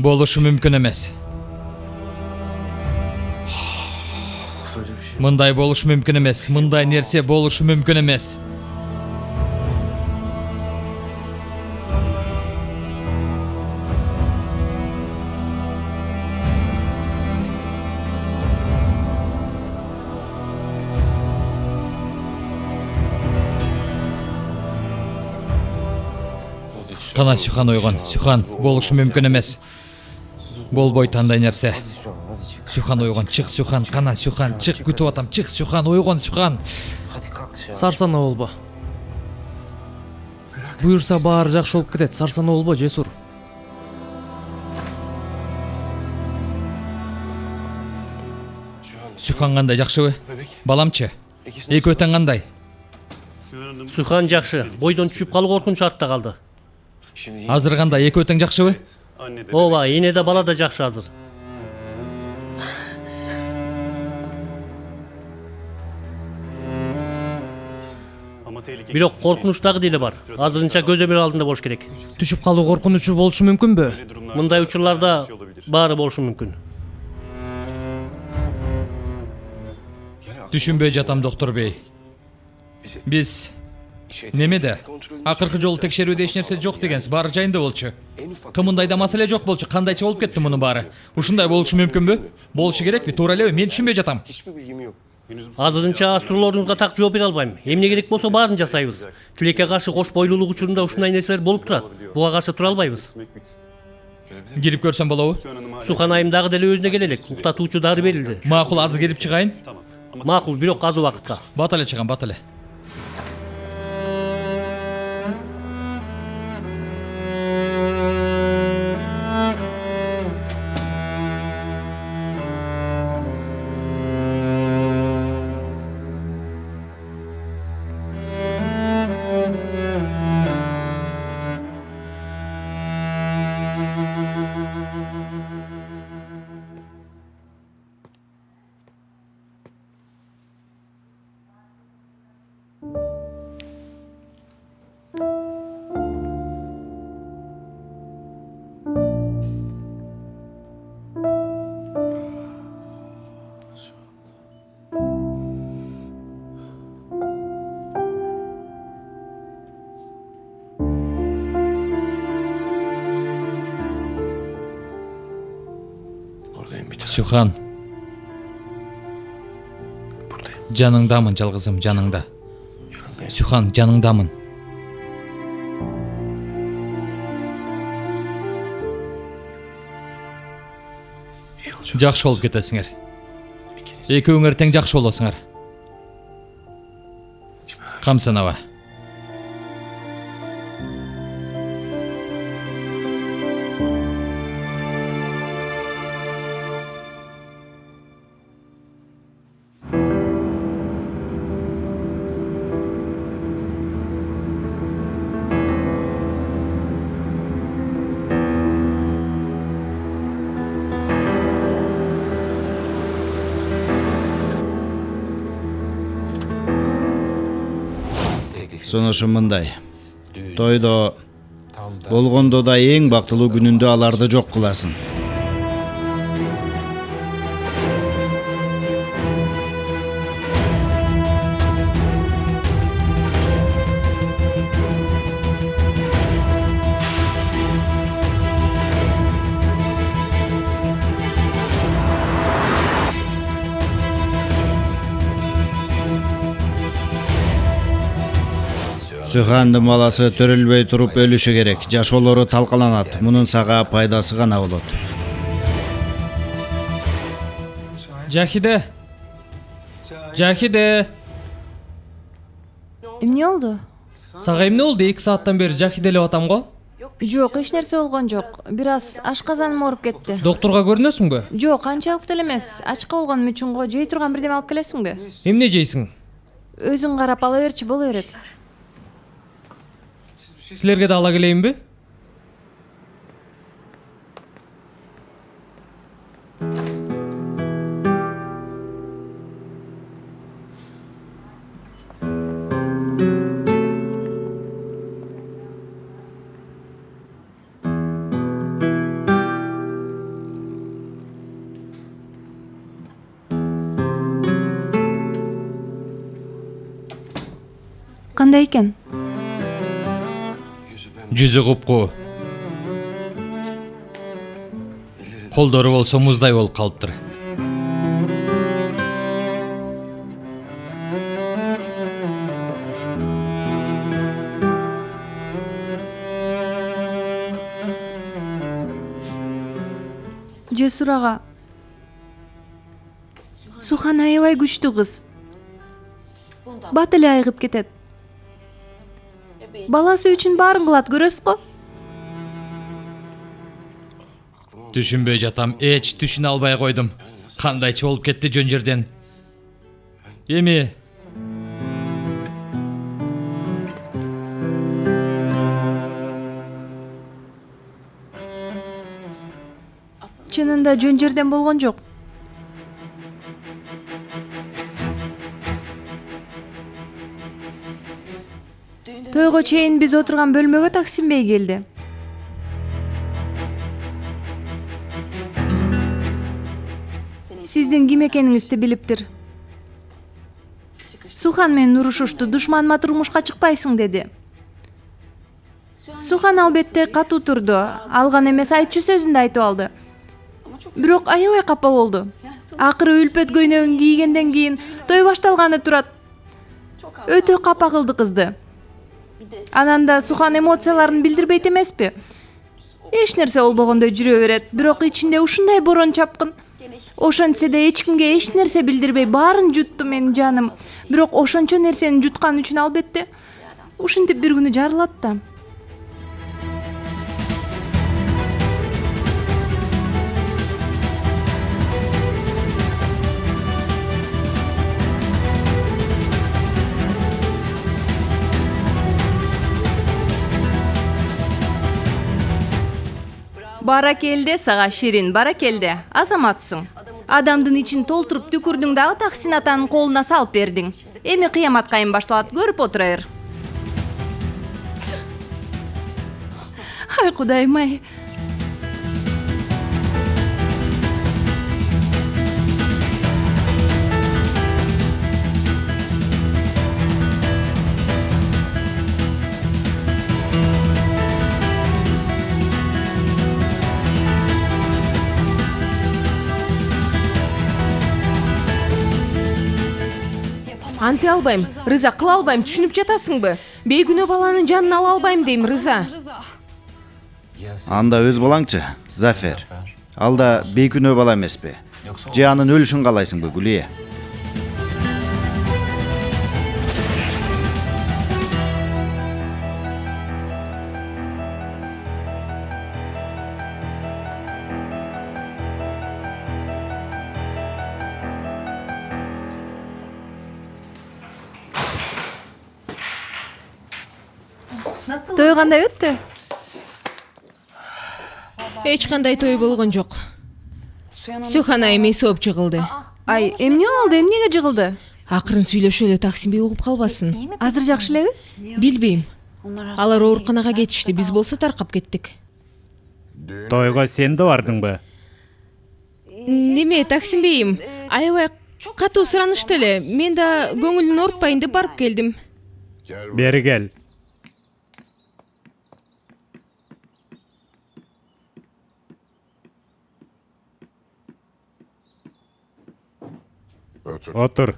Болушу мүмкүн эмес. Мындай болушу мүмкүн эмес. Мындай нерсе болушу мүмкүн эмес. Кана Сюхан ойгон. Сюхан, болушу мүмкүн эмес. Болбой тандай нерсе. Сюхан ойгон, чык Сюхан, кана Сюхан, чык, күтүп атам, чык Сюхан, ойгон Сюхан. Сарсана болбо. Буюрса баары жакшы болуп кетет. Сарсана болбо, Жесур. Сюхан кандай, жакшыбы? Баламчы? Эки өтөн кандай? Сюхан жакшы. Бойдон түшүп калуу коркунуч артта калды. Азыр кандай, эки өтөң жакшыбы? Ооба, эне да бала да жакшы азыр. Бирок коркунучтагы деле бар. Азырынча көзөмөл алдында болуш керек. Түшүп калуу коркунучу болушу мүмкүнбү? Мындай учурларда баары болушу мүмкүн. Түшүнбөй жатам, доктор бей. Биз немеде? Акыркы жолу текшерүүдө эч нерсе жок дегенсиз, баары жайында болчу. Кымындай да маселе жок болчу, кандайча болуп кетти мунун баары. Ушундай болушу мүмкүнбү? Болушу керекпи? Туура элеби? Мен түшүнбөй жатам. Азырынча суроолоруңузга так жооп бере албайм. Эмне керек болсо баарын жасайбыз. Тилекке каршы кош бойлуулук учурунда ушундай нерселер болуп турат. Буга каршы тура албайбыз. Кирип көрсөм болобу? Сухан айымдагы деле өзүнө келе элек. Уктатуучу дары берилди. Макул, азыр кирип чыгайын. Макул, бирок аз убакытка. Бат эле чыгам, бат эле. Сюхан. Жаныңдамын, жалгызым, жаныңда. Сюхан, жаныңдамын. Жакшы болуп кетесиңер. Экөөңөр тең жакшы болосуңар. Камсанаба. Сунушу мындай. Тойдо болгондо да эң бактылуу күнүндө аларды жок кыласың. Сюхандын баласы төрөлбөй туруп өлүшү керек. Жашоолору талкаланат. Мунун сага пайдасы гана болот. Жахиде. Жахиде. Эмне болду? Сага эмне болду? 2 сааттан бери жахиделеп атам го. Жок, эч нерсе болгон жок. Бир аз ашказаным ооруп кетти. Докторго көрүнөсүңбү? Жок, анчалык деле эмес. Ачка болгонум үчүн го жей турган бирдеме алып келесиңби? Эмне жейсиң? Өзүң карап ала берчи, боло берет. Силерге да ала келейинби? кандай экен? Жүзү купку. Колдору болсо муздай болуп калыптыр. Жесур ага. Сухан аябай күчтүү кыз. Бат эле айыгып кетет. Баласы үчүн баарын кылат, көрөсүз го? Түшүнбөй жатам, эч түшүнө албай койдум. Кандайчы болуп кетти жөн жерден. Эми Чынында жөн жерден болгон жок. Тойго чейин биз отурган бөлмөгө Таксимбей келди. Сиздин ким экениңизди билиптир. Сухан менен урушушту, душманыма турмушка чыкпайсың деди. Сухан албетте катуу турду, алган эмес айтчу сөзүн да айтып алды. Бирок аябай капа болду. Акыры үлпөт көйнөгүн кийгенден кийин той башталганы турат. Өтө капа кылды кызды. Анан да Сухан эмоцияларын билдирбейт эмеспи? Эч нерсе болбогондой жүрө берет, бирок ичинде ушундай борон чапкын. Ошентсе да эч кимге эч нерсе билдирбей баарын жутту менин жаным. Бирок ошончо нерсени жуткан үчүн албетте ушинтип бир күнү жарылат да. Баракелде сага Ширин, баракелде. Азаматсың. Адамдын ичин толтуруп түкүрдүң дагы Таксин атанын колуна салып бердиң. Эми кыямат кайын башталат, көрүп отура бер. Ай кудайым ай. Анте албайм, Рыза, кыла албайм, түшүнүп жатасыңбы? Бейгүнөө баланын жанын ала албайм дейм, Рыза. Анда өз балаңчы, Зафер. Ал да бейкүнөө бала эмеспи? Же анын өлүшүн каалайсыңбы, Гүлия? Той кандай өттү? Эч кандай той болгон жок. Сухан айым сооп жыгылды. Ай, эмне болду? Эмнеге жыгылды? Акырын сүйлөшө эле Таксимбей угуп калбасын. Азыр жакшы элеби? Билбейм. Алар ооруканага кетишти, биз болсо таркап кеттик. Тойго сен да бардыңбы? Неме, Таксимбейим, аябай катуу суранышты эле. Мен да көңүлүн оорутпайын деп барып келдим. Бери кел. Отур.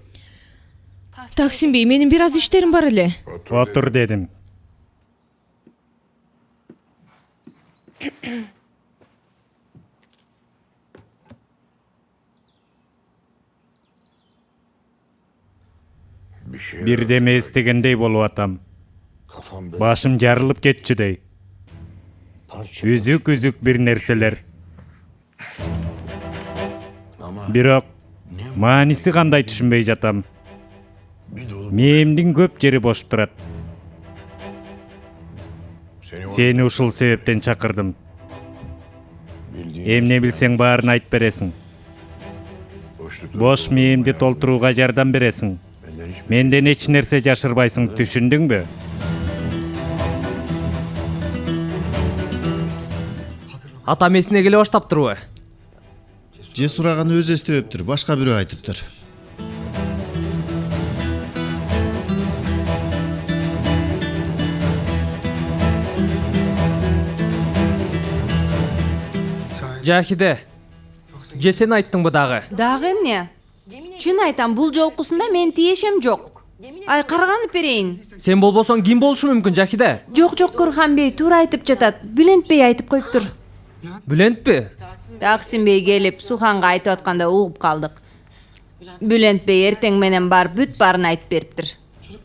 Таксимбей, менин бир аз иштерим бар эле. Отур дедим. Бирдеме эстегендей болуп атам. Башым жарылып кетчүдөй. Үзүк бир нерселер. Бирок мааниси кандай түшүнбөй жатам. Мээмдин көп жери бош турат. Сени ушул себептен чакырдым. Эмне билсең баарын айтып бересиң. Бош мээмди толтурууга жардам бересиң. Менден эч нерсе жашырбайсың, түшүндүңбү? Атам эсине келе баштаптырбы? Же сураганы өзү эстебептир, башка бирөө айтыптыр. Жахиде. Же сен айттыңбы дагы? Дагы эмне? Чын айтам, бул жолкусунда мен тиешем жок. Ай, карганып берейин. Сен болбосоң ким болушу мүмкүн, Жахиде? Жок, Курхан бей туура айтып жатат. Бүлент бей айтып коюптур. Бүлент бей? Таксим бей келип Суханга айтып атканда угуп калдык. Бүлент бей эртең менен барып бүт баарын айтып бериптир.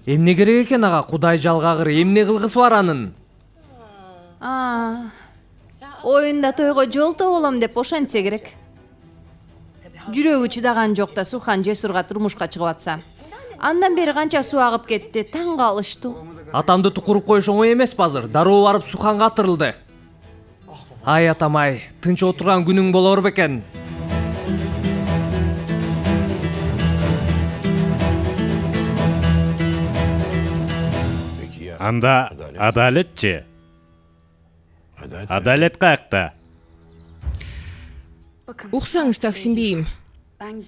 Эмне керек экен ага, Кудай жалгагыр, эмне кылгысы бар анын? Оюнда тойго жолто болом деп ошентсе керек. Жүрөгү чыдаган жок да Сухан Жесурга турмушка чыгып атса. Андан бери канча суу агып кетти, таң калыштуу. Атамды тукуруп коюш оңой эмес азыр. Дароо барып Суханга атырылды. Ай атам ай, тынч отурган күнүң болор бекен. Анда адалетчи? Адалет каякта? Уксаңыз, Таксим бейим.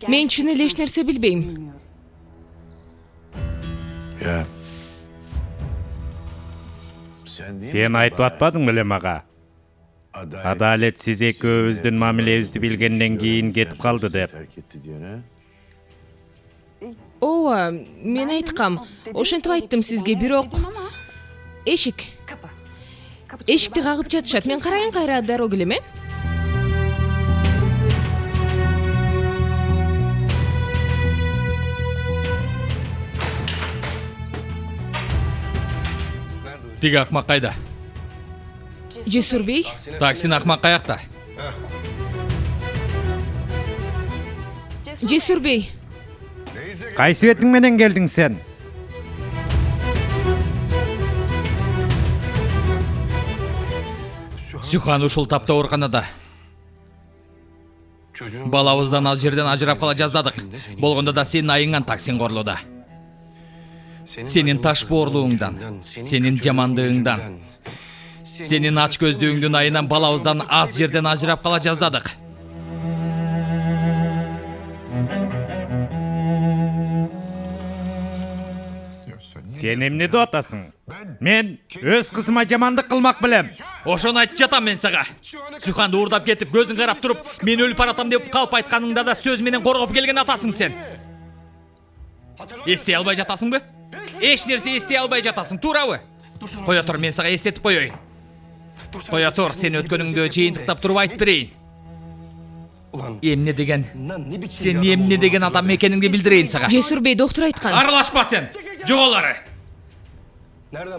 Мен чын эле эч нерсе билбейм. Сен айтып атпадың беле мага? Адалет сиз экөөбүздүн мамилебизди билгенден кийин кетип калды деп. Ооба, мен айткам. Ошентип айттым сизге, бирок эшикти кагып жатышат. Мен карайын кайра дароо келем, э? Тиги акмак кайда? Жесур бей? Таксин акмак каякта? Жесур бей. Кайсы бетиң менен келдиң сен? Сухан ушул тапта ооруканада. Балабыздан аз жерден ажырап кала жаздадык. Болгондо да сенин айыңан Таксин корлоодо. Сенин таш боорлугуңдан, сенин жамандыгыңдан, сенин ач көздүгүңдүн айынан балабыздан аз жерден ажырап кала жаздадык. Сен эмне деп атасың? Мен өз кызыма жамандык кылмак белем. Ошону айтып жатам мен сага. Суханды уурдап кетип, көзүн карап туруп, мен өлүп баратам деп калп айтканыңда да сөз менен коргоп келген атасың сен. Эстей албай жатасыңбы? Эч нерсе эстей албай жатасың, туурабы? Коя тур, мен сага эстетип коеюн. Коя тур, сен өткөнүңдү жыйынтыктап туруп айтып берейин. Эмне деген? Сен эмне деген адам экениңди билдирейин сага. Жесур бей, доктор айткан. Аралашпа сен. Жоголары.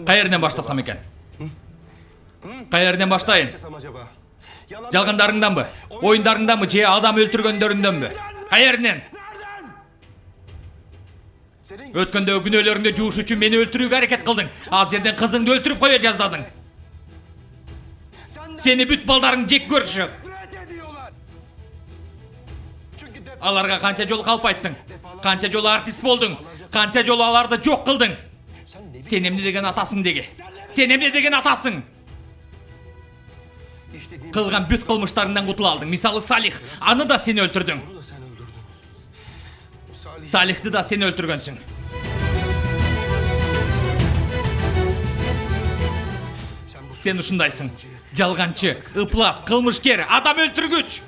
Кайерден баштасам экен? Кайерден баштайын? Жалгандарыңданбы? Оюндарыңданбы же адам өлтүргөндөрүңдөнбү? Кайерден? Өткөндөгү күнөөлөрүңдү жууш үчүн мени өлтүрүүгө аракет кылдың. Аз жерден кызыңды өлтүрүп кое жаздадың. Сени бүт балдарың жек көрүшөт. Аларга канча жолу калп айттың? Канча жолу артист болдуң? Канча жолу аларды жок кылдың? Сен эмне деген атасың деги? Сен эмне деген атасың? Кылган бүт кылмыштарыңдан кутула алдың. Мисалы Салих, аны да сен өлтүрдүң. Салихти да сен өлтүргөнсүң. Сен ушундайсың. Жалганчы, ыплас, кылмышкер, адам өлтүргүч.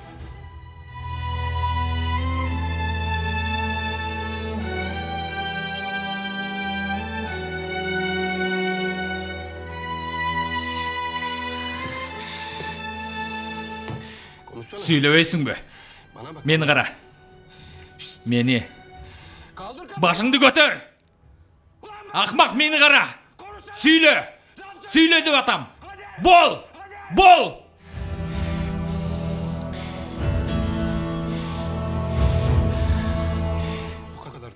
Сүйлөбөйсүңбү? Мени кара. Мени. Башыңды көтөр. Акмак, мени кара. Сүйлө. Сүйлө деп атам. Бол. Бол.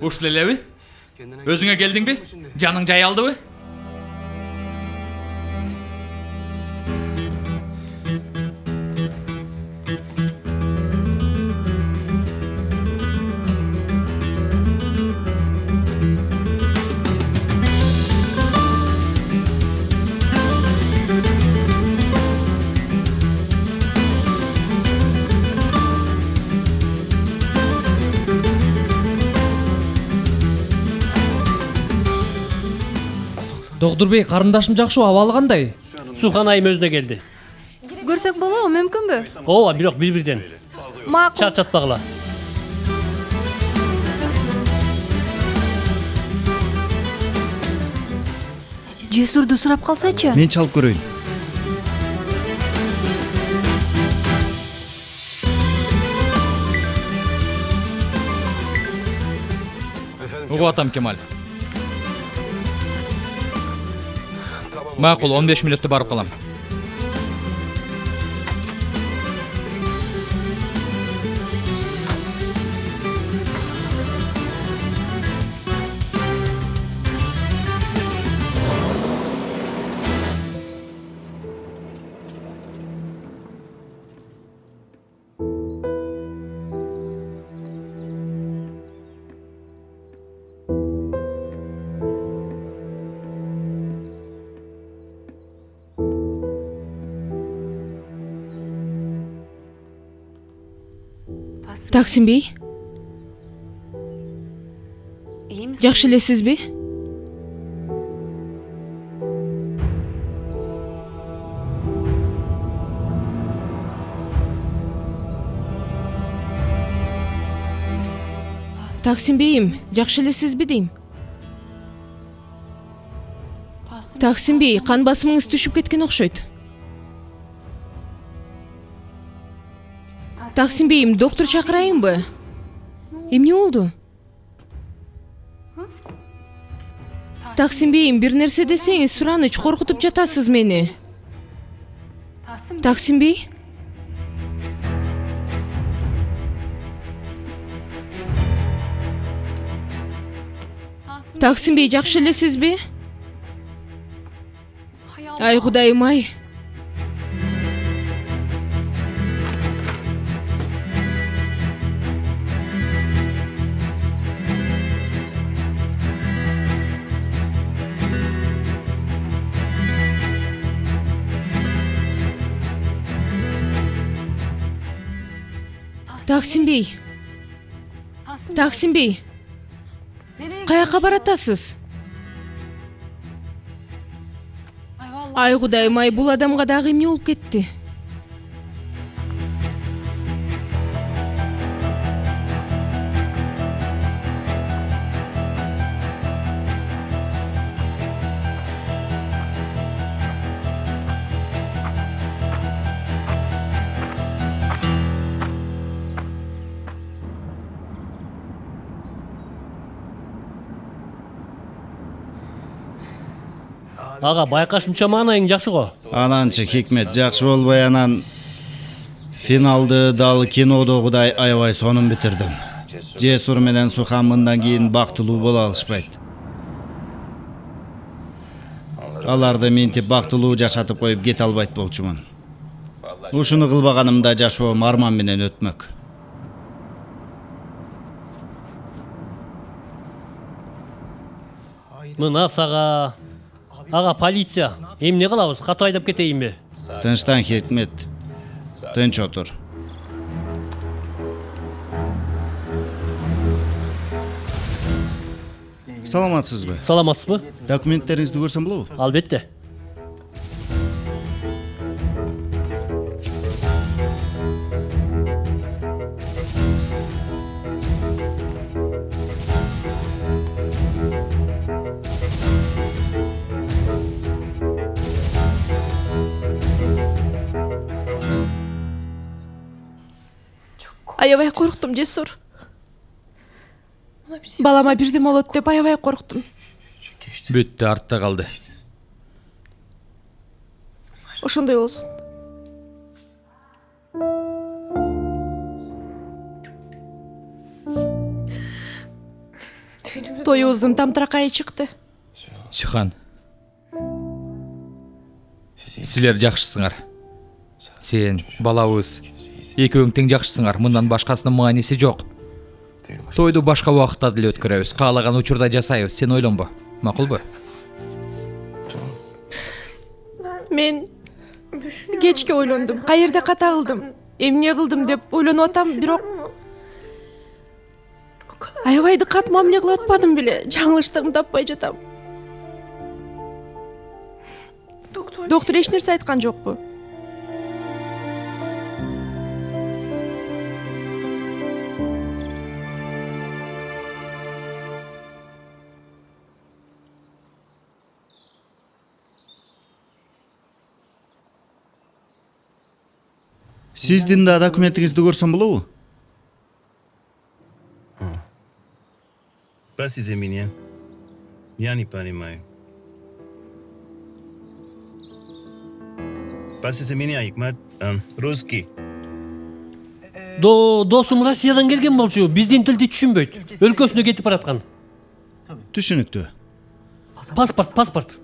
Ушул элеби? Өзүңө келдиңби? Жаның жай алдыбы? Доктор бей, карындашым жакшы, абалы кандай? Сухан айым өзүнө келди. көрсөк болобу, мүмкүнбү? ооба, бирок бири-бирден. Макул. Чарчатпагыла. Жесурду сурап калсачы? Мен чалып көрөйүн. Угуп атам, Кемаль. Макул, 15 мүнөттө барып калам. Таксим бей, жакшы элесизби? Таксим бейим, жакшы элесизби дейм? Таксим бей, кан басымыңыз түшүп кеткен окшойт. Таксим бейим, доктор чакырайынбы? Эмне болду? Таксим бейим, бир нерсе десеңиз, Сураныч, коркутуп жатасыз мени. Таксим бей? Таксим бей, жакшы элесизби? Ай Кудайым ай. Таксим бей. Таксим бей. Каяка баратасыз? Ай Кудайым ай, бул адамга дагы эмне болуп кетти? Ага, байкашымча маанайың жакшы го. Ананчы Хикмет жакшы болбой анан финалды дал кинодогудай аябай сонун битирдим. Жесур менен Сухан мындан кийин бактылуу боло алышпайт. Аларды ментип бактылуу жашатып коюп кете албайт болчумун. Ушуну кылбаганымда жашоом арман менен өтмөк. Мына сага. Ага, полиция. Эмне кылабыз? Катуу айдап кетейинби? Тынчтан Хикмет. Тынч отур. Саламатсызбы? Саламатсызбы? Документтериңизди көрсөм болобу? Албетте. Аябай корктум, Жесур. Балама бирдеме болот деп аябай корктум. Бүттү, артта калды. Ошондой болсун. Тоюбуздун тамтыракайы чыкты. Сухан. Силер жакшысыңар. Сен, балабыз, экөөң тең жакшысыңар. Мындан башкасынын мааниси жок. Тойду башка убакытта деле өткөрөбүз. Каалаган учурда жасайбыз. Сен ойлонбо. Макулбу? Мен кечке ойлондум. Каерде ката кылдым? Эмне кылдым деп ойлонуп атам, бирок аябай дыккат мамиле кылып атпадым беле. Жаңылыштыгымды таппай жатам. Доктор эч нерсе айткан жокпу? Сиздин да документиңизди көрсөм болобу? Простите меня. Я не понимаю. Простите меня, Hikmet. Русский. Досум Россиядан келген болчу, биздин тилди түшүнбөйт. Өлкөсүнө кетип бараткан. Түшүнүктүү. Паспорт.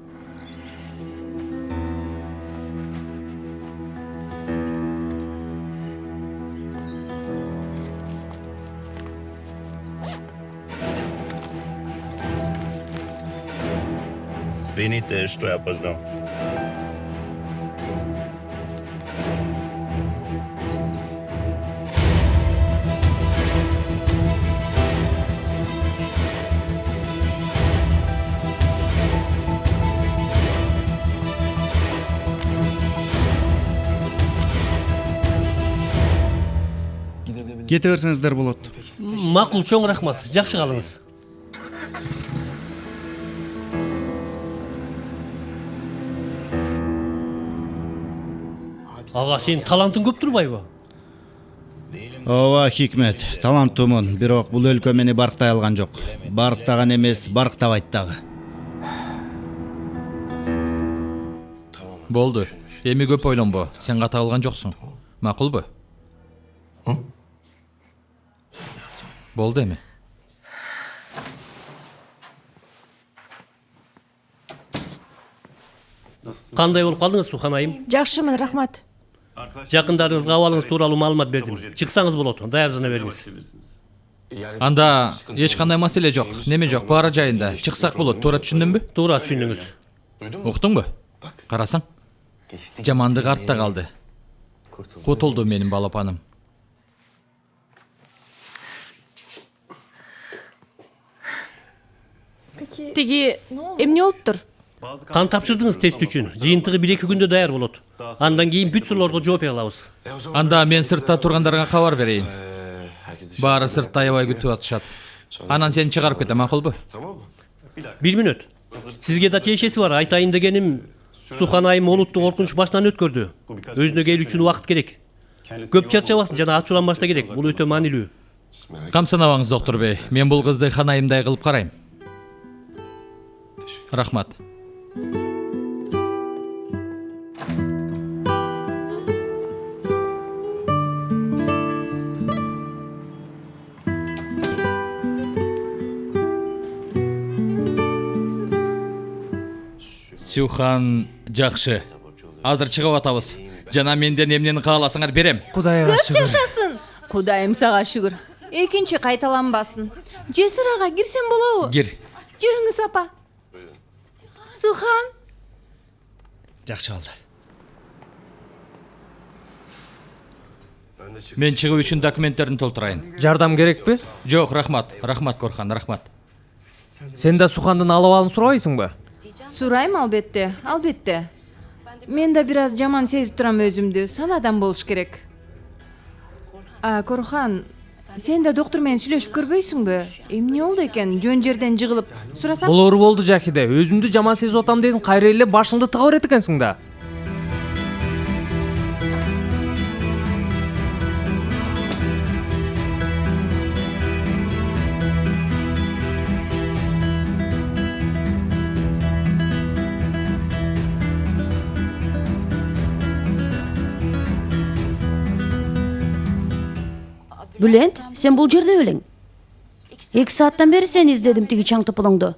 Извините, что я опоздал. Кете берсеңиздер болот. Макул, чоң рахмат. Жакшы калыңыз. Ага, сен талантың көп турбайбы? Ооба, Хикмет, таланттуумун, бирок бул өлкө мени барктай алган жок. Барктаган эмес, барктабайт дагы. Болду. Эми көп ойлонбо. Сен ката алган жоксуң. Макулбу? Болду эми. Кандай болуп калдыңыз, Сухан айым? Жакшымын, рахмат. Жакындарыңызга абалыңыз тууралуу маалымат бердим. Чыксаңыз болот, даярдана бериңиз. Анда эч кандай маселе жок. Неме жок, баары жайында. Чыксак болот, туура түшүндүмбү? Туура түшүндүңүз. Уктуңбу? Карасаң. Жамандык артта калды. Кутулду менин балапаным. Тиги эмне болуптур? Кан тапшырдыңыз тест үчүн. Жыйынтыгы 1-2 күндө даяр болот. Андан кийин бүт суроолорго жооп бере алабыз. Анда мен сыртта тургандарга кабар берейин. Баары сыртта аябай күтүп атышат. Анан сени чыгарып кетем, макулбу? 1 мүнөт. Сизге да тиешеси бар. Айтайын дегеним, Сухан айым олутту коркунуч башынан өткөрдү. Өзүнө келүү үчүн убакыт керек. Көп чарчабасын жана ачууланбашта керек. Бул өтө маанилүү. Камсынабаңыз, доктор бей. Мен бул кызды ханайымдай кылып карайм. Рахмат. Сухан жакшы. Азыр чыгып атабыз. Жана менден эмнени кааласаңар берем. Кудайга Көп шүгүр. жашасын. Кудайым сага шүгүр. Экинчи кайталанбасын. Жесир ага кирсем болобу? Кир. Жүрүңүз, апа. Сухан. Жакшы болду. Мен чыгуу үчүн документтерин толтурайын. Жардам керекпи? Жок, рахмат. Рахмат Корхан, рахмат. Сен да Сухандын алабалын сурабайсыңбы? Сурайм, албетте, албетте. Мен да бир аз жаман сезип турам өзүмдү. Санадан болуш керек. Корхан, сен да доктор менен сүйлөшүп көрбөйсүңбү? Эмне болду экен? Жөн жерден жыгылып сурасам? Болору болду Жакиде. Өзүмдү жаман сезип атам десин, кайра эле башыңды тыга берет экенсиң да. Bülent, sen bul жерде белең. 2 сааттан бери сени издедим тиги чаң тополоңду.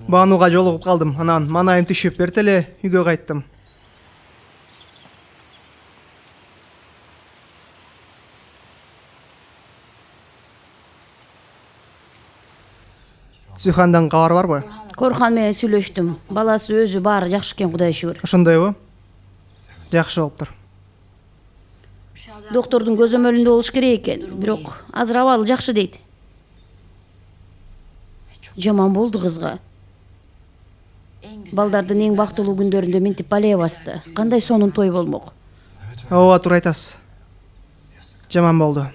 Бануга жолугуп калдым. Анан манайым түшүп берди эле үйгө кайттым. Сухандан кабар барбы? Корхан менен сүйлөштүм. Баласы өзү баары жакшы экен, Кудайга шүгүр. Ошондойбу? Жакшы болуптур. Доктордун көзөмөлүндө болуш керек экен, бирок азыр абалы жакшы дейт. Жаман болду кызга. Балдардын эң бактылуу күндөрүндө минтип балия басты. Кандай сонун той болмок. Ооба, туура айтасыз. Жаман болду.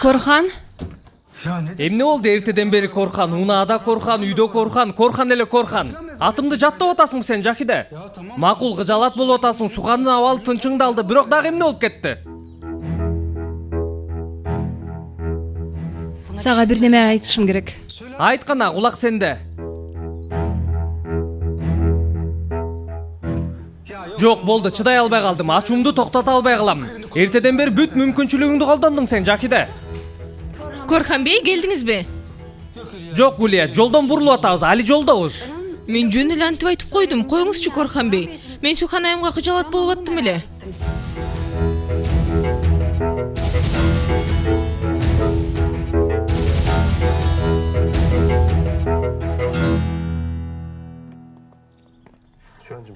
Корхан, Эмне болду эртеден бери Корхан? Унаада Корхан, үйдө Корхан, Корхан эле Корхан. Атымды жаттап атасың сен, Жакиде? Макул кыжалат болуп атасың, Сухандын абалы тынчыңдалды, бирок дагы эмне болуп кетти? сага бир неме айтышым керек. Айткана, кулак сенде. Жок, болду, чыдай албай калдым. Ачуумду токтото албай калам. Эртеден бери бүт мүмкүнчүлүгүңдү колдондуң сен, Жакиде. Корхан бей, келдиңизби? Жок, Гулия, жолдон бурулуп атабыз, али жолдобуз. Мен жөн эле антип айтып койдум. Коюңузчу, Корхан бей. Мен Сухан айымга кыжалат болуп аттым эле.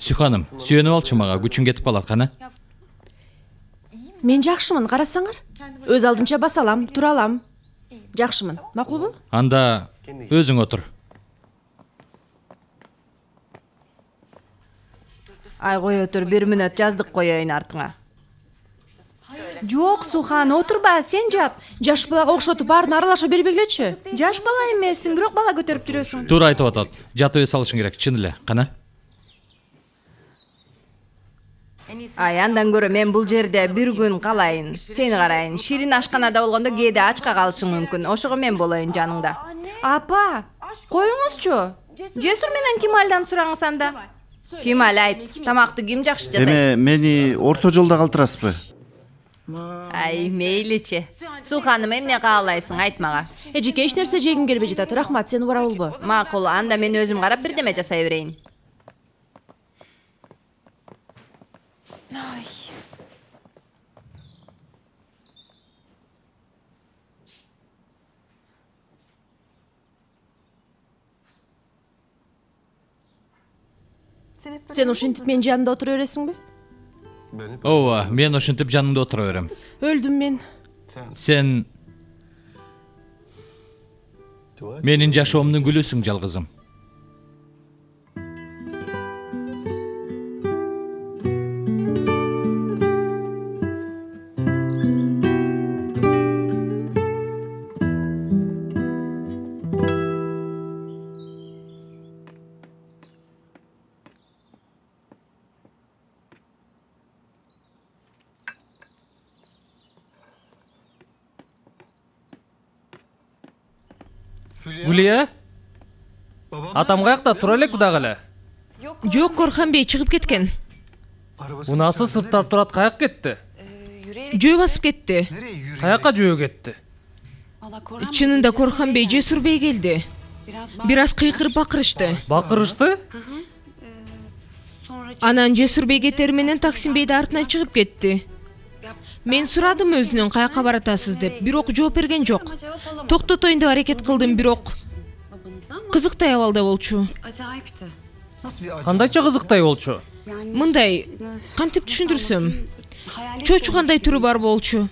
Сүйханым, сүйөнүп алчы мага, күчүң кетип калат кана. Мен жакшымын, карасаңар. Өз алдымча баса алам, тура алам. Жакшымын, макулбу? Анда өзүң отур. Ай кое тур, 1 мүнөт жаздык коеюн артыңа. Жок, Сухан, отурба, сен жат. Жаш балага окшотуп баарын аралаша бербегилечи. Жаш бала эмессиң, бирок бала көтөрүп жүрөсүң. Туура айтып атат. Жатып эс алышың керек, чын эле, кана. Ай, андан көрө мен бул жерде бир күн калайын. Сени карайын. Ширин ашканада болгондо кээде ачка калышың мүмкүн. Ошого мен болоюн жаныңда. Апа, коюңузчу. Жесур менен Кемалдан сураңыз анда. Кемал, айт, тамакты ким жакшы жасайт? Эме мени орто жолдо калтырасызбы? Ай, мейличи. Суханым, эмне каалайсың, айт мага. Эжеке, эч нерсе жегим келбей жатат. Рахмат, сени бара болбу. Макул, анда мен өзүм карап бирдеме жасай берейин. Сен ушинтип менин жанымда отура бересиңби? Ооба, мен ошентип жаныңда отура берем. Өлдүм мен. Сен менин жашоомдун гүлүсүң, жалгызым. Гулия? Атам каякта, тура элек дагы эле. Жок, Корхан бей чыгып кеткен. Унасы сырттар турат, каяк кетти? Жөө басып кетти. Каякка жөө кетти? Чынында Корхан бей Жесур бей келди. Бир аз кыйкырып бакырышты. Бакырышты? Анан Жесур бей кетери менен Таксим бейди артынан чыгып кетти. Мен сурадым өзүнөн каяка баратасыз деп, бирок жооп берген жок. Токтотоюн деп аракет кылдым, бирок кызыктай абалда болчу. Кандайча кызыктай болчу? Мындай, кантип түшүндүрсөм, чочугандай түрү бар болчу.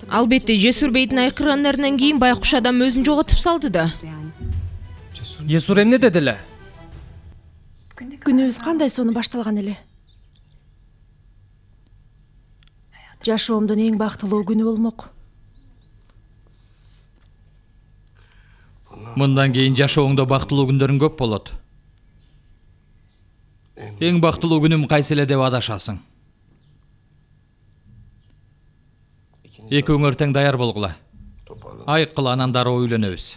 Албетте Жесур бейдин айкыргандарынан кийин байкуш адам өзүн жоготуп салды да. Жесур эмне деди эле? Күнүбүз кандай сонун башталган эле. Жашоомдун эң бактылуу күнү болмок. Мындан кийин жашооңдо бактылуу күндөрүң көп болот. Эң бактылуу күнүм кайсы эле деп адашасың. Экөөңөр тең даяр болгула. Айыккыла, анан дароо үйлөнөбүз.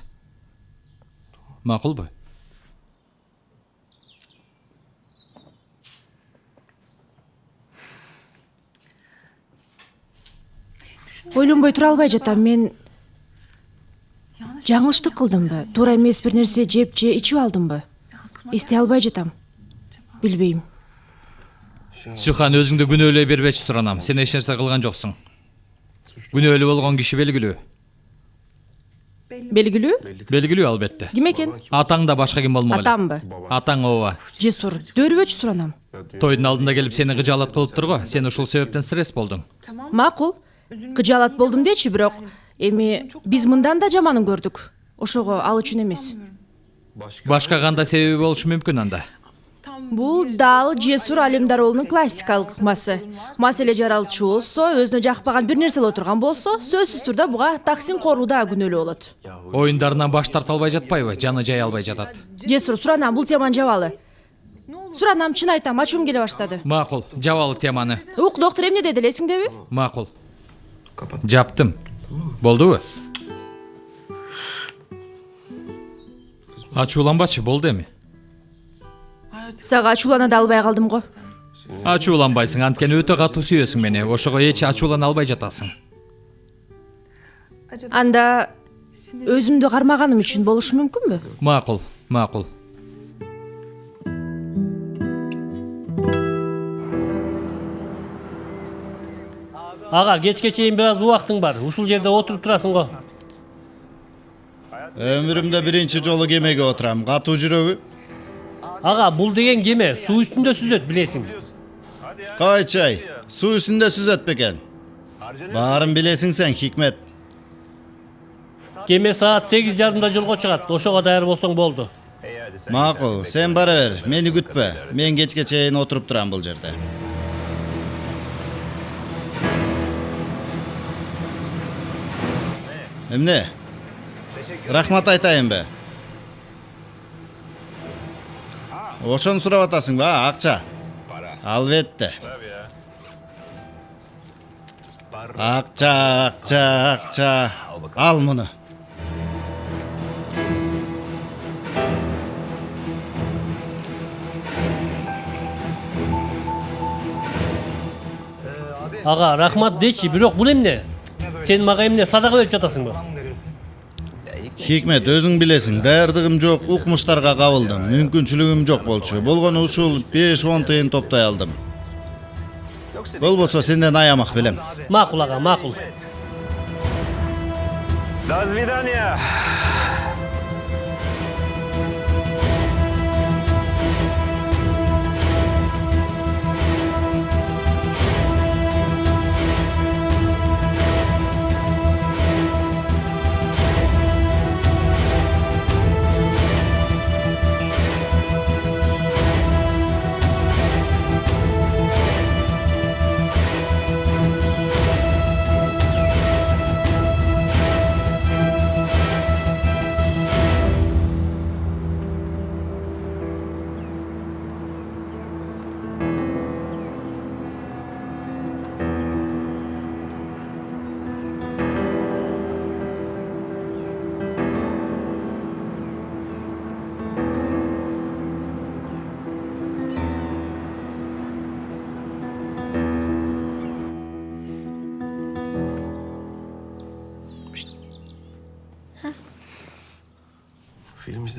Макулбу? Ойлонбой тура албай жатам, мен жаңылыштык кылдымбы? Туура эмес бир нерсе жеп же ичип алдымбы? Эстей албай жатам. Билбейм. Süхан özüңдү күнөөлөй бербечи суранам. Сен эч нерсе кылган жоксуң. Күнөөлүү болгон киши белгилүү. Белгилүү? Белгилүү албетте. Ким экен? Атаң да башка ким болмок эле. Атамбы? Атаң ооба. Жесур, дөөрүбөчү суранам. Тойдун алдында келип сени кыжаалат кылыптыр го. Сен ушул себептен стресс болдуң. Макул. Кыжаалат болдум дечи, бирок эми биз мындан да жаманын көрдүк. Ошого ал үчүн эмес. Башка кандай себеби болушу мүмкүн анда? Бул дал Жесур Алимдаровнун классикалык ыкмасы. Маселе жаралчу болсо, өзүнө жакпаган бир нерсе отурган болсо, сөзсүз түрдө буга таксин коруда күнөөлүү болот. Оюндарынан баш тарта албай жатпайбы? Жаны жай албай жатат. Жесур, суранам, бул теманы жабалы. Суранам, чын айтам, ачуум келе баштады. Макул, жабалы теманы. Ук, доктор эмне деди, элесиңдеби? Макул. Жаптым. Болдубу? Ачууланбачы, болду эми. Сага ачуулана да албай калдым го. Ачууланбайсың, анткени өтө катуу сүйөсүң мени. Ошого эч ачуулана албай жатасың. Анда өзүмдү кармаганым үчүн болушу мүмкүнбү? Макул, макул. Ага, кечке чейин бир аз убактың бар. Ушул жерде отуруп турасың го. Өмүрүмдө биринчи жолу кемеге отурам. Катуу жүрөбү? Ага, бул деген кеме суу үстүндө сүзөт, билесиң. Кайчай, суу үстүндө сүзөт бекен. Баарын билесиң сен, Хикмет. Кеме саат 8:30 жолго чыгат. Ошого даяр болсоң болду. Макул, сен бара бер, мени күтпө. Мен кечке чейин отуруп турам бул жерде. Эмне? Рахмат айтайынбы? Ошону сурап атасыңбы, акча? Албетте. Акча. Ал муну. Ага, рахмат дечи, бирок бул эмне? Сен мага эмне садага берип жатасыңбы? Хикмет, өзүң билесиң, даярдыгым жок, укмуштарга кабылдым. Мүмкүнчүлүгүм жок болчу. Болгону ушул 5-10 тыйын топтой алдым. Болбосо сенден аямак белем. Макул ага, макул. До свидания.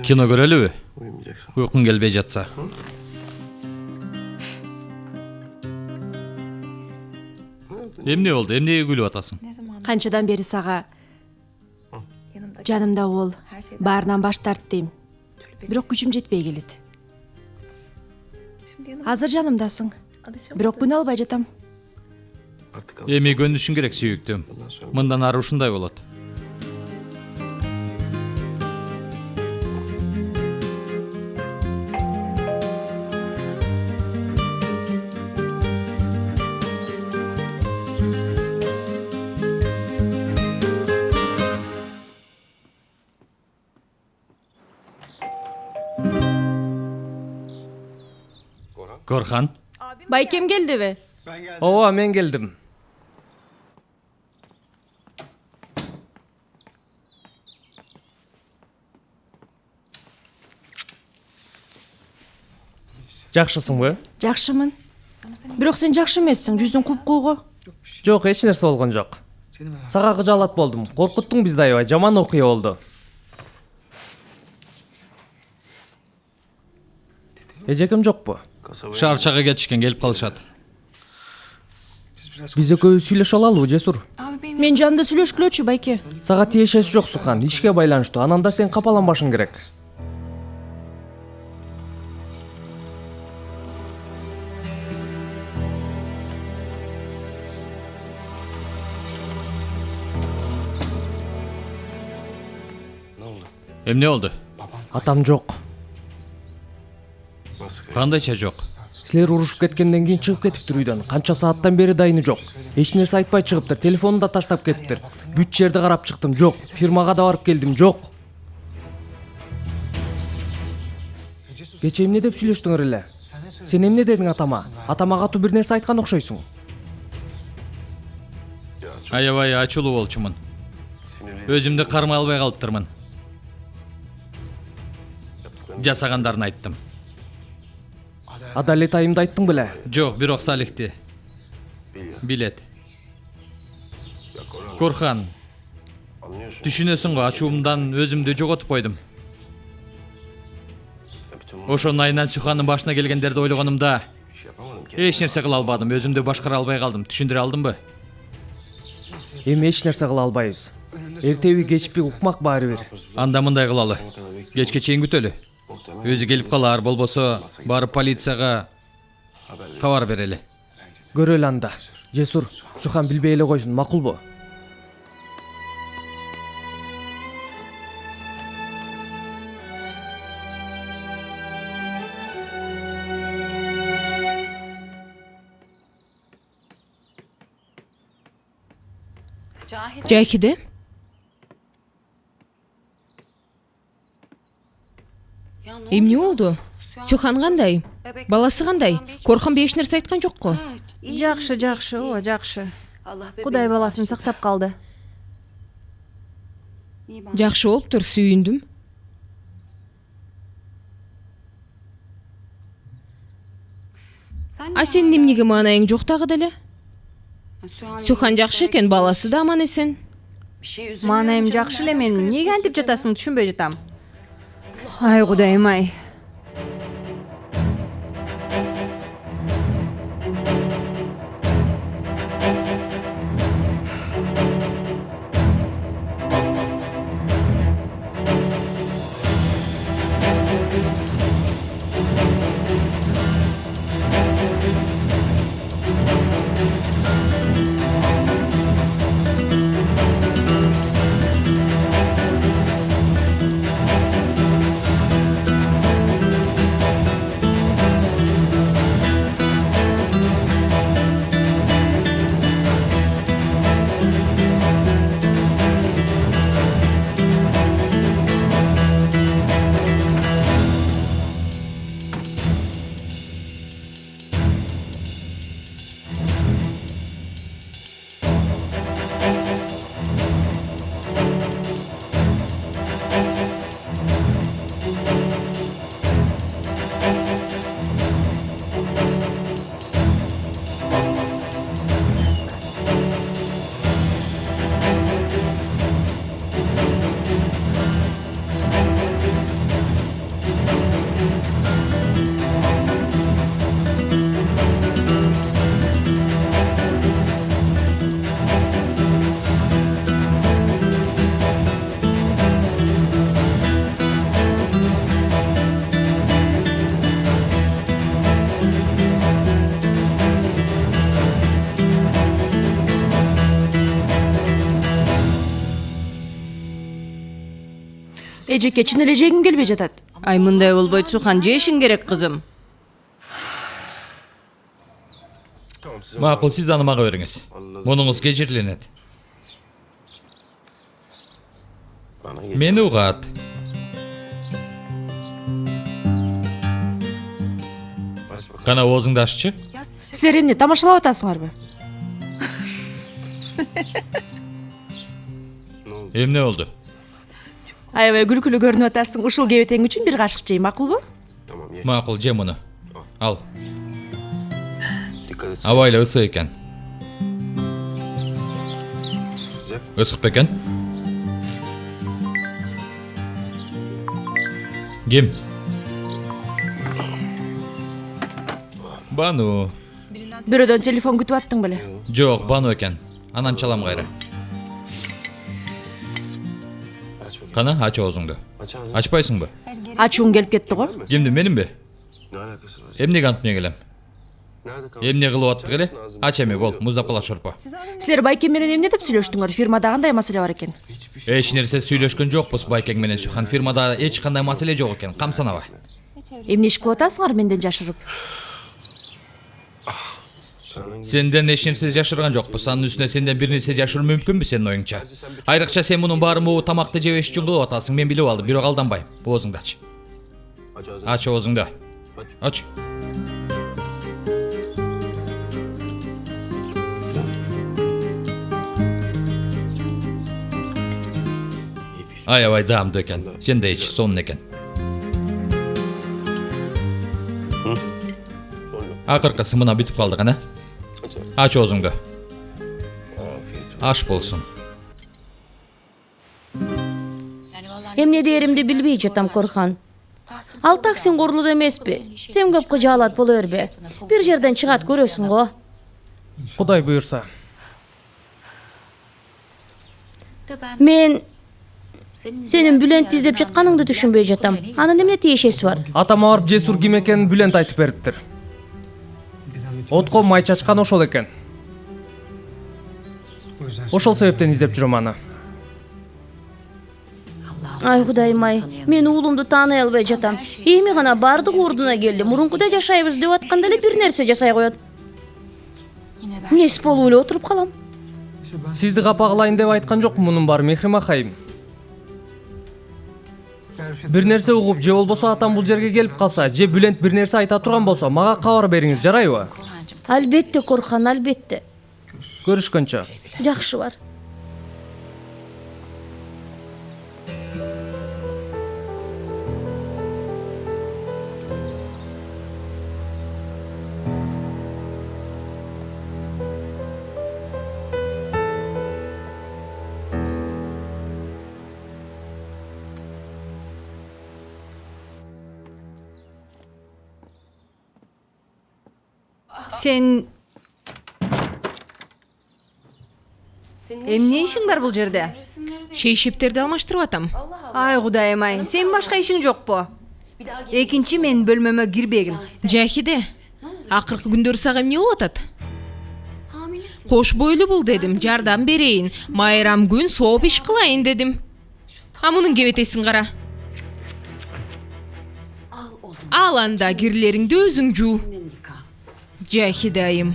Кино көрөлүбү? Уйкуң келбей жатса. Эмне болду? Эмнеге күлүп атасың? Канчадан бери сага жанымда бол, баарынан баш тарт дейм. Бирок күчүм жетпей келет. Азыр жанымдасың. Бирок күнө албай жатам. Эми көнүшүң керек сүйүктүм. Мындан ары ушундай болот. Корхан, Байкем келдиби? Ооба, мен келдим. Жакшысыңбы? Жакшымын. Бирок сен жакшы эмессиң, жүзүң куп-куйгу. Жок, эч нерсе болгон жок. Сага кыжаалат болдум. Коркуттуң бизди аябай, жаман окуя болду. Эжекем жокпу? Шарчага кетишкен, келип калышат. Биз экөөбүз сүйлөшө алалыбы, Жесур? Мен жанында сүйлөшкүлөчү, байке. Сага тиешеси жок, Сухан. Ишке байланыштуу. Анан да сен капаланбашың керек. Эмне болду? Атам жок. Кандайча жок? Силер урушуп кеткенден кийин чыгып кетиптир үйдөн. Канча сааттан бери дайыны жок. Эч нерсе айтпай чыгыптыр. Телефонун да таштап кетиптир. Бүт жерди карап чыктым, жок. Фирмага да барып келдим, жок. Кече эмне деп сүйлөштүңөр эле? Сен эмне дедиң атама? Атама катуу бир нерсе айткан окшойсуң. Аябай ачуулуу болчумун. Өзүмдү кармай албай калыптырмын. Жасагандарын айттым. Адалет айымды айттың беле? Жок, бирок Салихти билет. Корхан, түшүнөсүң го, ачуумдан өзүмдү жоготуп койдум. Ошонун айынан Сухандын башына келгендерди ойлогонумда эч нерсе кыла албадым, өзүмдү башкара албай калдым. Түшүндүрө алдымбы? Эми эч нерсе кыла албайбыз. Эртеби кечпи укмак баары бир. Анда мындай кылалы. Кечке чейин күтөлү. Өзү келип калар, болбосо барып полицияга кабар берели. Көрөлү анда. Жесур, Сухан билбей эле койсун, макулбу? Жахиде? Эмне болду? Сухан кандай? Баласы кандай? Корхан эч нерсе айткан жокко? Жакшы, жакшы, о, жакшы. Кудай баласын сактап калды. Жакшы болуптур, сүйүндүм. А сенин эмнеге маанайың жок дагы деле? Сухан жакшы экен, баласы да аман эсен. Маанайым жакшы эле, мен эмнеге антип жатасың түшүнбөй жатам. Ай кудайым ай. Эжеке, чын эле жегим келбей жатат. Ай мындай болбойт, Сухан, жешиң керек, кызым. Макул, сиз аны мага бериңиз. Мунуңуз кечириленет. Мени угат. Кана оозуңду аччы. Силер эмне тамашалап атасыңарбы? Эмне болду? Аябай күлкүлүү көрүнүп атасың. Ушул кебетең үчүн бир кашык жей, макулбу? Макул, же муну. Ал. Абайла ысык экен. Ысык бекен? Ким? Бану. Бирөөдөн телефон күтүп аттың беле? Жоқ, Бану екен. Анан чалам кайра. Кана, ач оозуңду. Ачпайсыңбы? Ачууң келип кетти го. Кимди, менимби? Эмнеге антмай келем? Эмне кылып аттык эле? Ач эме бол, муздап кала шорпо. Силер Байкен менен эмне деп сүйлөштүңөр? Фирмада кандай маселе бар экен? Эч нерсе сүйлөшкөн жокпуз Байкең менен Сухан. Фирмада эч кандай маселе жок экен. Камсанаба. Эмне иш кылып атасыңар менден жашырып? Сенден эч нерсе жашырган жокпуз. Анын үстүнө сенден бир нерсе жашыруу мүмкүнбү сенин оюңча? Айрыкча сен мунун баарын могу тамакты жебеш үчүн кылып атасың. Мен билип алдым, бирок алданбайм. Оозуңду ач. Ач оозуңду. Ач. Аябай даамдуу экен. Сен да ич, сонун экен. Акыркысы мына бүтүп калды кана. Ач оозуңду. Аш болсун. Эмне дээримди билбей жатам Корхан. Ал таксин корлууда эмеспи? Сен көп кыжаалат боло бербе. Бир жерден чыгат көрөсүң го. Кудай буйрса. Мен сенин Бүлентти издеп жатканыңды түшүнбөй жатам. Анын эмне тиешеси бар? Атама барып Жесур ким экенин Бүлент айтып бериптир. Отко май чачкан ошол экен. Ошол себептен издеп жүрөм аны. Ай Кудайым ай, мен уулумду тааный албай жатам. Эми гана бардык ордуна келди. Мурункудай жашайбыз деп атканда эле бир нерсе жасай коет. Эмнеси болуп эле отуруп калам. Сизди капа кылайын деп айткан жокмун мунун баары Мехрим акайым. Бир нерсе угуп же болбосо атам бул жерге келип калса, же Бүлент бир нерсе айта турган болсо, мага кабар бериңиз, жарайбы? Албетте Корхан, албетте. Көрүшкөнчө. Жакшы бар. Сен эмне ишиң бар бул жерде? Шейшептерди алмаштырып атам. Ай Кудайым ай, сен башка ишиң жокпу? Экинчи мен бөлмөмө кирбегин. Жахиде, акыркы күндөр сага эмне болуп атат? Кош бойлуу бул дедим, жардам берейин. Майрам күн сооп иш кылайын дедим. А мунун кебетесин кара. Ал анда кирлериңди өзүң жуу. Жахиде айым.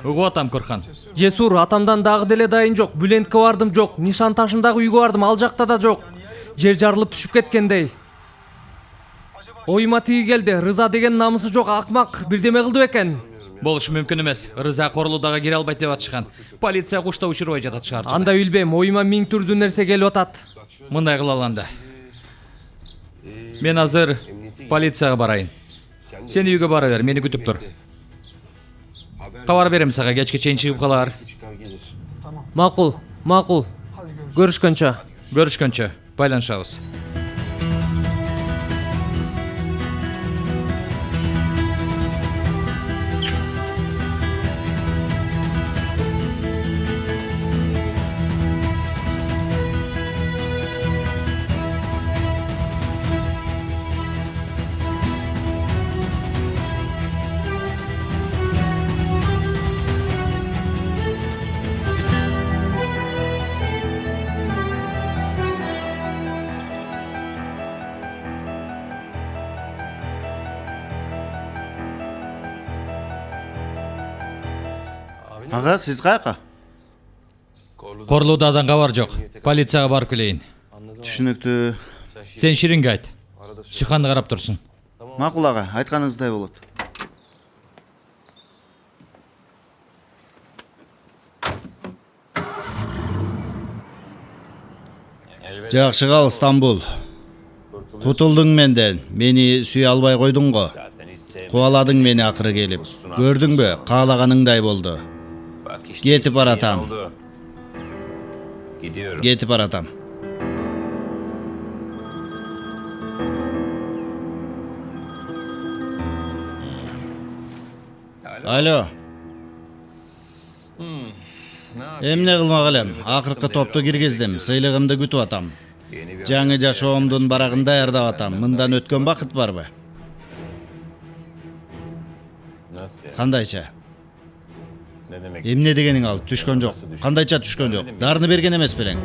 Угуп атам Корхан. Жесур, атамдан дагы деле дайын жок. Бүлентке бардым жок. Нишан ташындагы үйгө бардым, ал жакта да жок. Жер жарылып түшүп кеткендей. Оюма тиги келди. Рыза деген намысы жок акмак бирдеме кылды экен. Болушу мүмкүн эмес. Рыза корлуудага кире албайт деп атышкан. Полиция куштап учурбай жатат шаар. Анда билбейм, оюма миң түрдүү нерсе келип атат. Мындай кыла анда. Мен азыр полицияга барайын. Сен үйгө бара бер, мени күтүп тур. Кабар берем сага, кечке чейин чыгып калар. Макул, макул. Көрүшкөнчө. Көрүшкөнчө, байланышабыз. Ага, сиз каяка? Корлуудадан кабар жок. Полицияга барып келейин. Түшүнүктүү. Сен Ширинге айт. Суханды карап турсун. Макул ага, айтканыңыздай болот. Жакшы кал, Стамбул. Кутулдуң менден. Мени сүйө албай койдуң го. Кубаладың мени акыры келип. Көрдүңбү? Каалаганыңдай болду. Кетип баратам. Кетип баратам. Алло. Эмне кылмак элем? Акыркы топту киргиздим. Сыйлыгымды күтүп атам. Жаңы жашоомдун барагын даярдап атам. Мындан өткөн бакыт барбы? Кандайча? Эмне дегениң ал? Түшкөн жок. Кандайча түшкөн жок? Дарыны берген эмес белең?